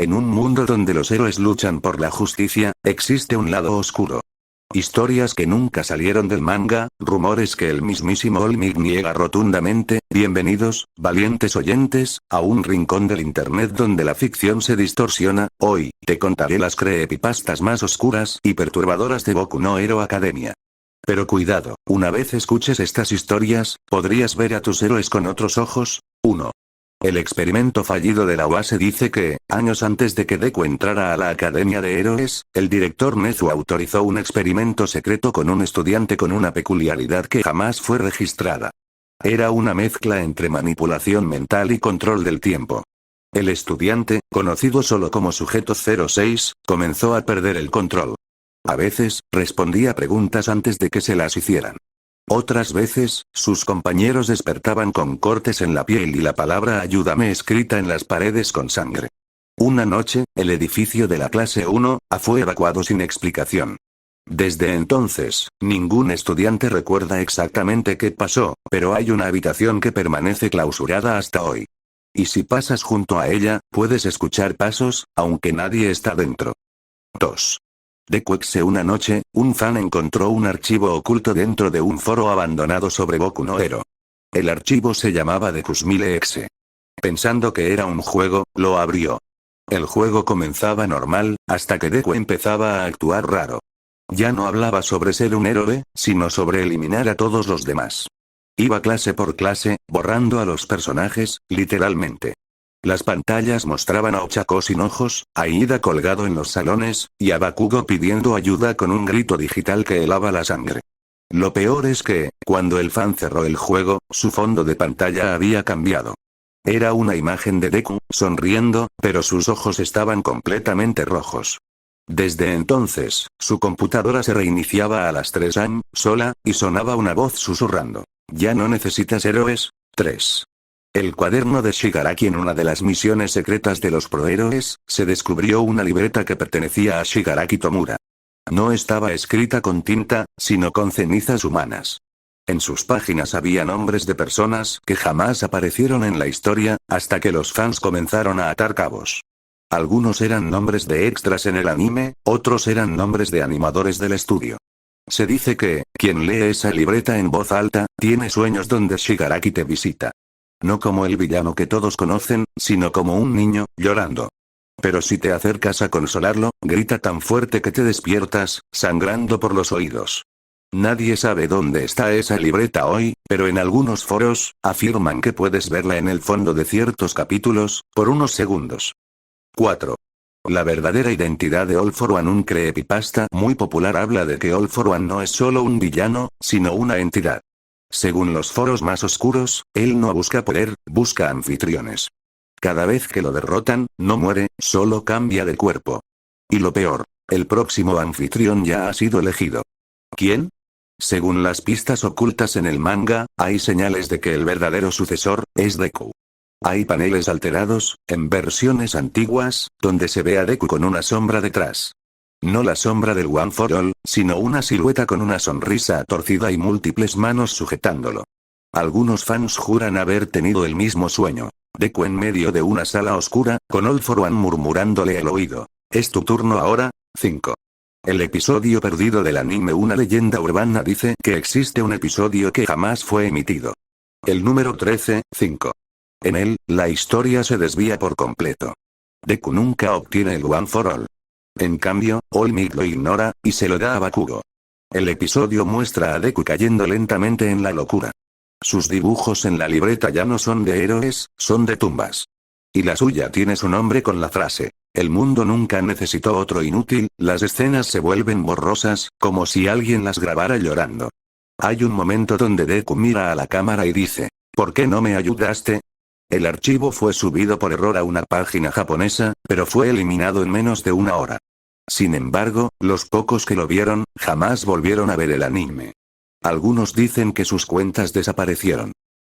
En un mundo donde los héroes luchan por la justicia, existe un lado oscuro. Historias que nunca salieron del manga, rumores que el mismísimo Olmig niega rotundamente. Bienvenidos, valientes oyentes, a un rincón del internet donde la ficción se distorsiona. Hoy, te contaré las creepypastas más oscuras y perturbadoras de Boku no Hero Academia. Pero cuidado, una vez escuches estas historias, podrías ver a tus héroes con otros ojos. 1. El experimento fallido de la UASE dice que, años antes de que Deku entrara a la Academia de Héroes, el director Nezu autorizó un experimento secreto con un estudiante con una peculiaridad que jamás fue registrada. Era una mezcla entre manipulación mental y control del tiempo. El estudiante, conocido solo como Sujeto 06, comenzó a perder el control. A veces, respondía preguntas antes de que se las hicieran. Otras veces, sus compañeros despertaban con cortes en la piel y la palabra ayúdame escrita en las paredes con sangre. Una noche, el edificio de la clase 1A fue evacuado sin explicación. Desde entonces, ningún estudiante recuerda exactamente qué pasó, pero hay una habitación que permanece clausurada hasta hoy. Y si pasas junto a ella, puedes escuchar pasos, aunque nadie está dentro. 2. Deku una noche, un fan encontró un archivo oculto dentro de un foro abandonado sobre Boku no Hero. El archivo se llamaba Dekusmile-X. Pensando que era un juego, lo abrió. El juego comenzaba normal, hasta que Deku empezaba a actuar raro. Ya no hablaba sobre ser un héroe, sino sobre eliminar a todos los demás. Iba clase por clase, borrando a los personajes, literalmente. Las pantallas mostraban a Ochako sin ojos, a Ida colgado en los salones, y a Bakugo pidiendo ayuda con un grito digital que helaba la sangre. Lo peor es que, cuando el fan cerró el juego, su fondo de pantalla había cambiado. Era una imagen de Deku, sonriendo, pero sus ojos estaban completamente rojos. Desde entonces, su computadora se reiniciaba a las 3 am, sola, y sonaba una voz susurrando. ¿Ya no necesitas héroes? 3. El cuaderno de Shigaraki. En una de las misiones secretas de los prohéroes, se descubrió una libreta que pertenecía a Shigaraki Tomura. No estaba escrita con tinta, sino con cenizas humanas. En sus páginas había nombres de personas que jamás aparecieron en la historia, hasta que los fans comenzaron a atar cabos. Algunos eran nombres de extras en el anime, otros eran nombres de animadores del estudio. Se dice que, quien lee esa libreta en voz alta, tiene sueños donde Shigaraki te visita. No como el villano que todos conocen, sino como un niño, llorando. Pero si te acercas a consolarlo, grita tan fuerte que te despiertas, sangrando por los oídos. Nadie sabe dónde está esa libreta hoy, pero en algunos foros, afirman que puedes verla en el fondo de ciertos capítulos, por unos segundos. 4. La verdadera identidad de All For One. Un creepypasta muy popular habla de que All For One no es solo un villano, sino una entidad. Según los foros más oscuros, él no busca poder, busca anfitriones. Cada vez que lo derrotan, no muere, solo cambia de cuerpo. Y lo peor, el próximo anfitrión ya ha sido elegido. ¿Quién? Según las pistas ocultas en el manga, hay señales de que el verdadero sucesor es Deku. Hay paneles alterados, en versiones antiguas, donde se ve a Deku con una sombra detrás. No la sombra del One for All, sino una silueta con una sonrisa torcida y múltiples manos sujetándolo. Algunos fans juran haber tenido el mismo sueño. Deku en medio de una sala oscura, con All For One murmurándole al oído. ¿Es tu turno ahora? 5. El episodio perdido del anime. Una leyenda urbana dice que existe un episodio que jamás fue emitido. El número 13, 5. En él, la historia se desvía por completo. Deku nunca obtiene el One for All. En cambio, All Might lo ignora, y se lo da a Bakugo. El episodio muestra a Deku cayendo lentamente en la locura. Sus dibujos en la libreta ya no son de héroes, son de tumbas. Y la suya tiene su nombre con la frase, el mundo nunca necesitó otro inútil. Las escenas se vuelven borrosas, como si alguien las grabara llorando. Hay un momento donde Deku mira a la cámara y dice, ¿por qué no me ayudaste? El archivo fue subido por error a una página japonesa, pero fue eliminado en menos de una hora. Sin embargo, los pocos que lo vieron, jamás volvieron a ver el anime. Algunos dicen que sus cuentas desaparecieron.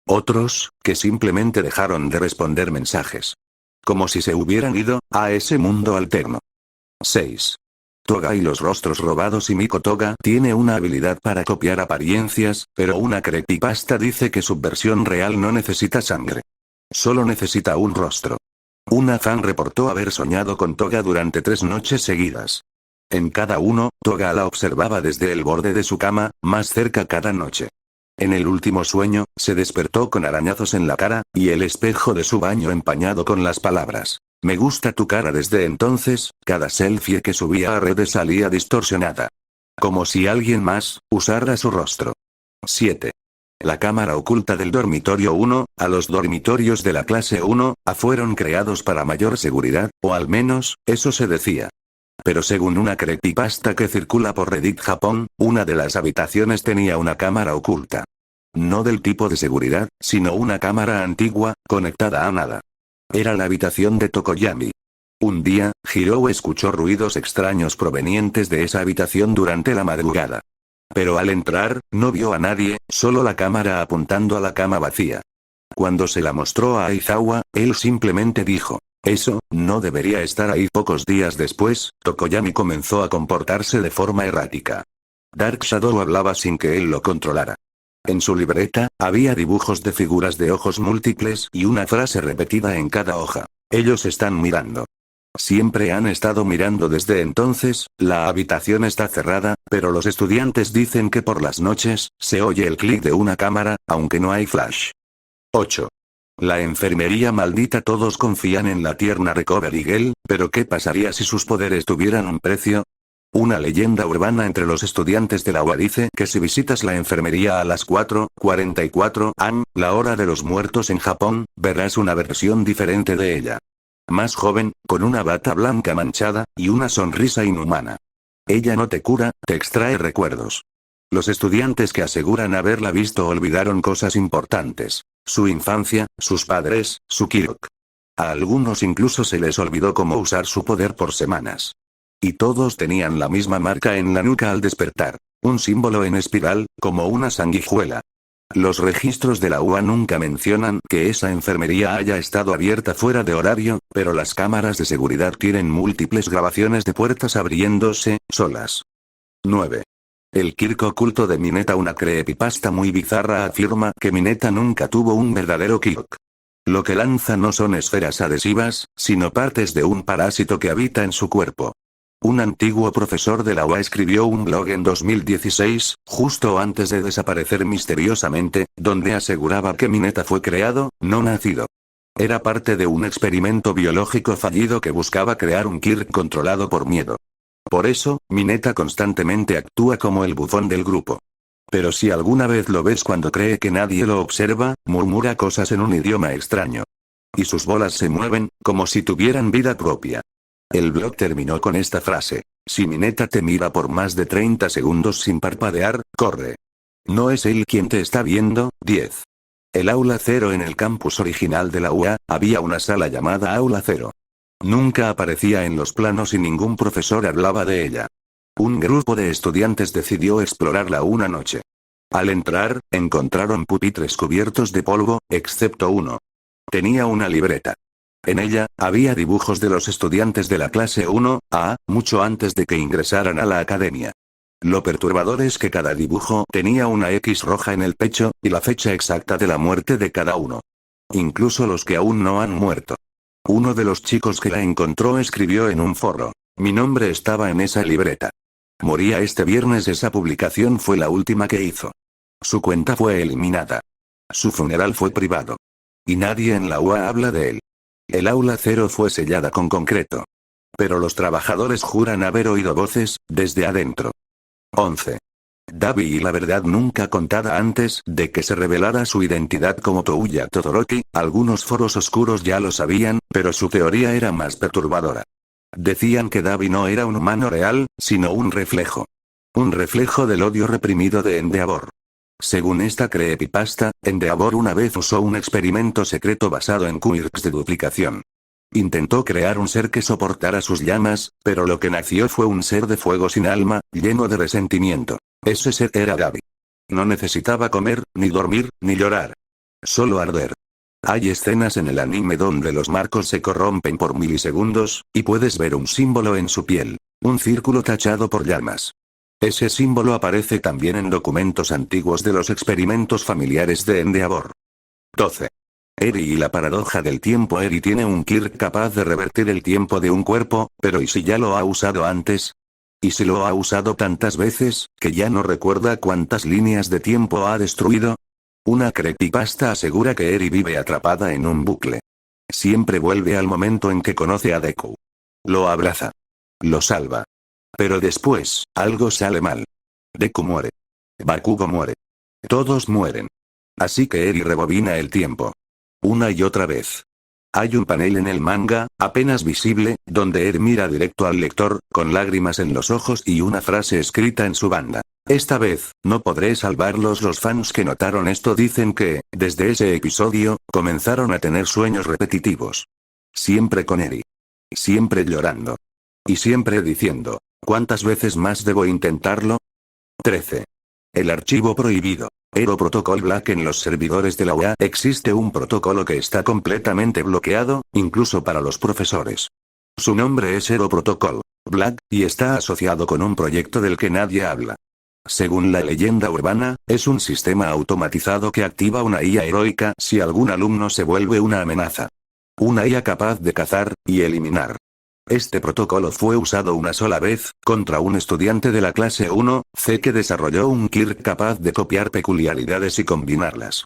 Otros, que simplemente dejaron de responder mensajes. Como si se hubieran ido a ese mundo alterno. 6. Toga y los rostros robados. Y Miko Toga tiene una habilidad para copiar apariencias, pero una creepypasta dice que su versión real no necesita sangre. Solo necesita un rostro. Una fan reportó haber soñado con Toga durante 3 noches seguidas. En cada uno, Toga la observaba desde el borde de su cama, más cerca cada noche. En el último sueño, se despertó con arañazos en la cara, y el espejo de su baño empañado con las palabras: "Me gusta tu cara". Desde entonces, cada selfie que subía a redes salía distorsionada. Como si alguien más usara su rostro. 7. La cámara oculta del dormitorio 1, a los dormitorios de la clase 1A fueron creados para mayor seguridad, o al menos, eso se decía. Pero según una creepypasta que circula por Reddit Japón, una de las habitaciones tenía una cámara oculta. No del tipo de seguridad, sino una cámara antigua, conectada a nada. Era la habitación de Tokoyami. Un día, Hirou escuchó ruidos extraños provenientes de esa habitación durante la madrugada. Pero al entrar, no vio a nadie, solo la cámara apuntando a la cama vacía. Cuando se la mostró a Aizawa, él simplemente dijo: "Eso, no debería estar ahí". Pocos días después, Tokoyami comenzó a comportarse de forma errática. Dark Shadow hablaba sin que él lo controlara. En su libreta, había dibujos de figuras de ojos múltiples y una frase repetida en cada hoja: "Ellos están mirando". Siempre han estado mirando desde entonces. La habitación está cerrada, pero los estudiantes dicen que por las noches, se oye el clic de una cámara, aunque no hay flash. 8. La enfermería maldita. Todos confían en la tierna Recovery Girl, pero ¿qué pasaría si sus poderes tuvieran un precio? Una leyenda urbana entre los estudiantes de la UA dice que si visitas la enfermería a las 4:44 am, la hora de los muertos en Japón, verás una versión diferente de ella. Más joven, con una bata blanca manchada, y una sonrisa inhumana. Ella no te cura, te extrae recuerdos. Los estudiantes que aseguran haberla visto olvidaron cosas importantes: su infancia, sus padres, su Kirok. A algunos incluso se les olvidó cómo usar su poder por semanas. Y todos tenían la misma marca en la nuca al despertar. Un símbolo en espiral, como una sanguijuela. Los registros de la UA nunca mencionan que esa enfermería haya estado abierta fuera de horario, pero las cámaras de seguridad tienen múltiples grabaciones de puertas abriéndose, solas. 9. El Kirk oculto de Mineta. Una creepypasta muy bizarra afirma que Mineta nunca tuvo un verdadero Kirk. Lo que lanza no son esferas adhesivas, sino partes de un parásito que habita en su cuerpo. Un antiguo profesor de la UA escribió un blog en 2016, justo antes de desaparecer misteriosamente, donde aseguraba que Mineta fue creado, no nacido. Era parte de un experimento biológico fallido que buscaba crear un Kirk controlado por miedo. Por eso, Mineta constantemente actúa como el bufón del grupo. Pero si alguna vez lo ves cuando cree que nadie lo observa, murmura cosas en un idioma extraño. Y sus bolas se mueven, como si tuvieran vida propia. El blog terminó con esta frase: "Si Mineta te mira por más de 30 segundos sin parpadear, corre. No es él quien te está viendo". 10. El Aula 0. En el campus original de la UA, había una sala llamada Aula 0. Nunca aparecía en los planos y ningún profesor hablaba de ella. Un grupo de estudiantes decidió explorarla una noche. Al entrar, encontraron pupitres cubiertos de polvo, excepto uno. Tenía una libreta. En ella, había dibujos de los estudiantes de la clase 1A, mucho antes de que ingresaran a la academia. Lo perturbador es que cada dibujo tenía una X roja en el pecho, y la fecha exacta de la muerte de cada uno. Incluso los que aún no han muerto. Uno de los chicos que la encontró escribió en un foro: "Mi nombre estaba en esa libreta. Moría este viernes". Esa publicación fue la última que hizo. Su cuenta fue eliminada. Su funeral fue privado. Y nadie en la UA habla de él. El Aula 0 fue sellada con concreto. Pero los trabajadores juran haber oído voces, desde adentro. 11. Dabi y la verdad nunca contada. Antes de que se revelara su identidad como Touya Todoroki, algunos foros oscuros ya lo sabían, pero su teoría era más perturbadora. Decían que Dabi no era un humano real, sino un reflejo. Un reflejo del odio reprimido de Endeavor. Según esta creepypasta, Endeavor una vez usó un experimento secreto basado en quirks de duplicación. Intentó crear un ser que soportara sus llamas, pero lo que nació fue un ser de fuego sin alma, lleno de resentimiento. Ese ser era Dabi. No necesitaba comer, ni dormir, ni llorar. Solo arder. Hay escenas en el anime donde los marcos se corrompen por milisegundos, y puedes ver un símbolo en su piel. Un círculo tachado por llamas. Ese símbolo aparece también en documentos antiguos de los experimentos familiares de Endeavor. 12. Eri y la paradoja del tiempo. Eri tiene un Kirk capaz de revertir el tiempo de un cuerpo, pero ¿y si ya lo ha usado antes? ¿Y si lo ha usado tantas veces, que ya no recuerda cuántas líneas de tiempo ha destruido? Una creepypasta asegura que Eri vive atrapada en un bucle. Siempre vuelve al momento en que conoce a Deku. Lo abraza. Lo salva. Pero después, algo sale mal. Deku muere. Bakugo muere. Todos mueren. Así que Eri rebobina el tiempo. Una y otra vez. Hay un panel en el manga, apenas visible, donde Eri mira directo al lector, con lágrimas en los ojos y una frase escrita en su banda. Esta vez, no podré salvarlos. Los fans que notaron esto dicen que, desde ese episodio, comenzaron a tener sueños repetitivos. Siempre con Eri. Siempre llorando. Y siempre diciendo, ¿cuántas veces más debo intentarlo? 13. El archivo prohibido. Hero Protocol Black. En los servidores de la UA existe un protocolo que está completamente bloqueado, incluso para los profesores. Su nombre es Hero Protocol Black, y está asociado con un proyecto del que nadie habla. Según la leyenda urbana, es un sistema automatizado que activa una IA heroica si algún alumno se vuelve una amenaza. Una IA capaz de cazar y eliminar. Este protocolo fue usado una sola vez, contra un estudiante de la clase 1C que desarrolló un Kirk capaz de copiar peculiaridades y combinarlas.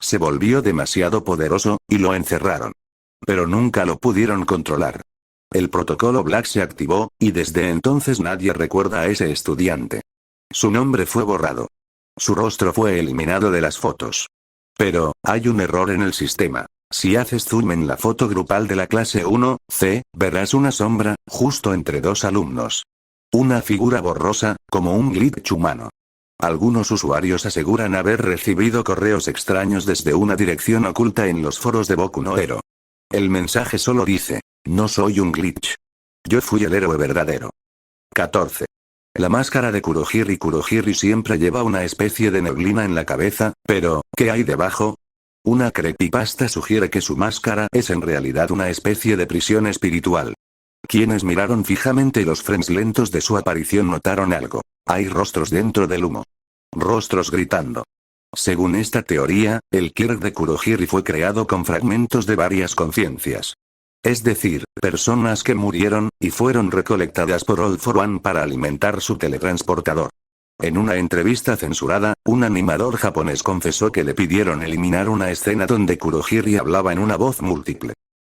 Se volvió demasiado poderoso, y lo encerraron. Pero nunca lo pudieron controlar. El protocolo Black se activó, y desde entonces nadie recuerda a ese estudiante. Su nombre fue borrado. Su rostro fue eliminado de las fotos. Pero, hay un error en el sistema. Si haces zoom en la foto grupal de la clase 1C, verás una sombra, justo entre dos alumnos. Una figura borrosa, como un glitch humano. Algunos usuarios aseguran haber recibido correos extraños desde una dirección oculta en los foros de Boku no Hero. El mensaje solo dice, no soy un glitch. Yo fui el héroe verdadero. 14. La máscara de Kurohiri. Kurohiri siempre lleva una especie de neblina en la cabeza, pero, ¿qué hay debajo? Una creepypasta sugiere que su máscara es en realidad una especie de prisión espiritual. Quienes miraron fijamente los frames lentos de su aparición notaron algo. Hay rostros dentro del humo. Rostros gritando. Según esta teoría, el Kirk de Kurohiri fue creado con fragmentos de varias conciencias. Es decir, personas que murieron, y fueron recolectadas por All for One para alimentar su teletransportador. En una entrevista censurada, un animador japonés confesó que le pidieron eliminar una escena donde Kurohiri hablaba en una voz múltiple.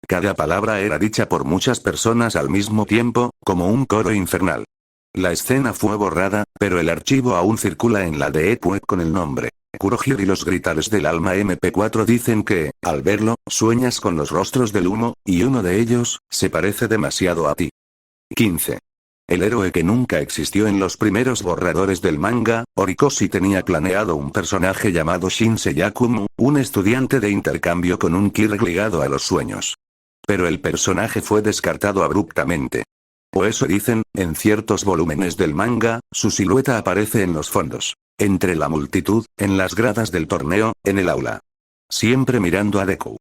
Cada palabra era dicha por muchas personas al mismo tiempo, como un coro infernal. La escena fue borrada, pero el archivo aún circula en la DEP con el nombre. Kurohiri. Los gritares del alma MP4 dicen que, al verlo, sueñas con los rostros del humo, y uno de ellos, se parece demasiado a ti. 15. El héroe que nunca existió. En los primeros borradores del manga, Horikoshi tenía planeado un personaje llamado Shinsei Yakumo, un estudiante de intercambio con un Kirk ligado a los sueños. Pero el personaje fue descartado abruptamente. O eso dicen, en ciertos volúmenes del manga, su silueta aparece en los fondos, entre la multitud, en las gradas del torneo, en el aula. Siempre mirando a Deku.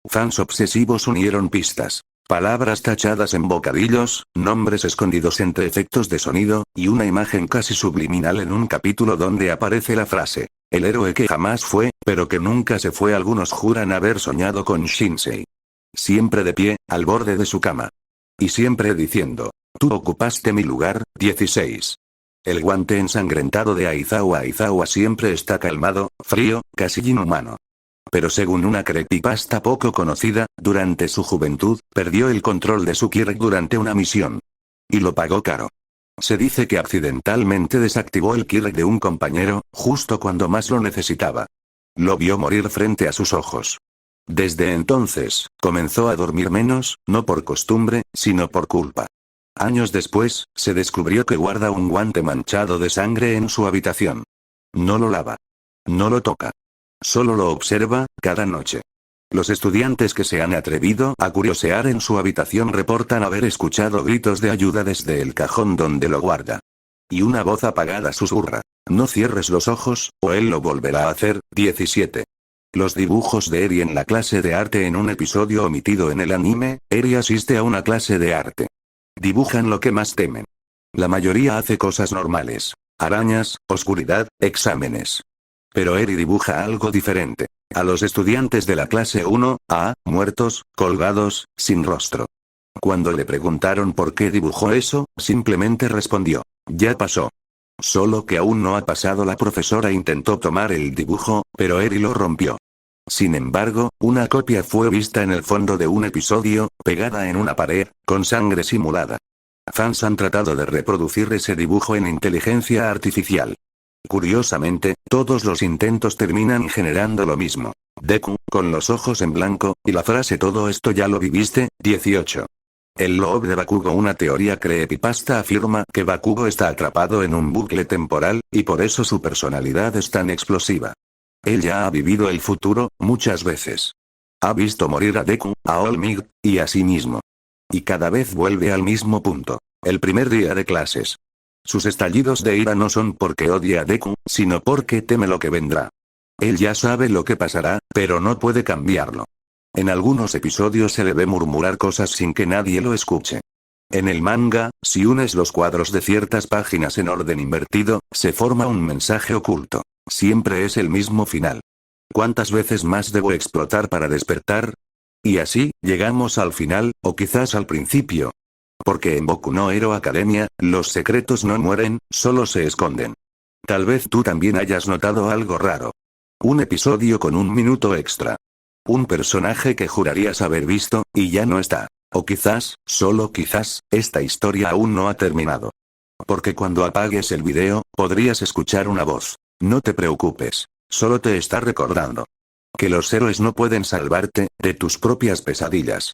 Fans obsesivos unieron pistas. Palabras tachadas en bocadillos, nombres escondidos entre efectos de sonido, y una imagen casi subliminal en un capítulo donde aparece la frase, el héroe que jamás fue, pero que nunca se fue. Algunos juran haber soñado con Shinsei. Siempre de pie, al borde de su cama. Y siempre diciendo, tú ocupaste mi lugar. 16. El guante ensangrentado de Aizawa. Aizawa siempre está calmado, frío, casi inhumano. Pero según una creepypasta poco conocida, durante su juventud, perdió el control de su Kirk durante una misión. Y lo pagó caro. Se dice que accidentalmente desactivó el Kirk de un compañero, justo cuando más lo necesitaba. Lo vio morir frente a sus ojos. Desde entonces, comenzó a dormir menos, no por costumbre, sino por culpa. Años después, se descubrió que guarda un guante manchado de sangre en su habitación. No lo lava. No lo toca. Solo lo observa, cada noche. Los estudiantes que se han atrevido a curiosear en su habitación reportan haber escuchado gritos de ayuda desde el cajón donde lo guarda. Y una voz apagada susurra, no cierres los ojos, o él lo volverá a hacer. 17. Los dibujos de Eri en la clase de arte. En un episodio omitido en el anime, Eri asiste a una clase de arte. Dibujan lo que más temen. La mayoría hace cosas normales. Arañas, oscuridad, exámenes. Pero Eri dibuja algo diferente. A los estudiantes de la clase 1A, muertos, colgados, sin rostro. Cuando le preguntaron por qué dibujó eso, simplemente respondió: ya pasó. Solo que aún no ha pasado. La profesora intentó tomar el dibujo, pero Eri lo rompió. Sin embargo, una copia fue vista en el fondo de un episodio, pegada en una pared, con sangre simulada. Fans han tratado de reproducir ese dibujo en inteligencia artificial. Curiosamente, todos los intentos terminan generando lo mismo. Deku, con los ojos en blanco, y la frase "todo esto ya lo viviste", 18. El lore de Bakugo. Una teoría creepypasta afirma que Bakugo está atrapado en un bucle temporal, y por eso su personalidad es tan explosiva. Él ya ha vivido el futuro, muchas veces. Ha visto morir a Deku, a All Might, y a sí mismo. Y cada vez vuelve al mismo punto. El primer día de clases. Sus estallidos de ira no son porque odia a Deku, sino porque teme lo que vendrá. Él ya sabe lo que pasará, pero no puede cambiarlo. En algunos episodios se le ve murmurar cosas sin que nadie lo escuche. En el manga, si unes los cuadros de ciertas páginas en orden invertido, se forma un mensaje oculto. Siempre es el mismo final. ¿Cuántas veces más debo explotar para despertar? Y así, llegamos al final, o quizás al principio. Porque en Boku no Hero Academia, los secretos no mueren, solo se esconden. Tal vez tú también hayas notado algo raro. Un episodio con un minuto extra. Un personaje que jurarías haber visto, y ya no está. O quizás, solo quizás, esta historia aún no ha terminado. Porque cuando apagues el video, podrías escuchar una voz. No te preocupes. Solo te está recordando que los héroes no pueden salvarte de tus propias pesadillas.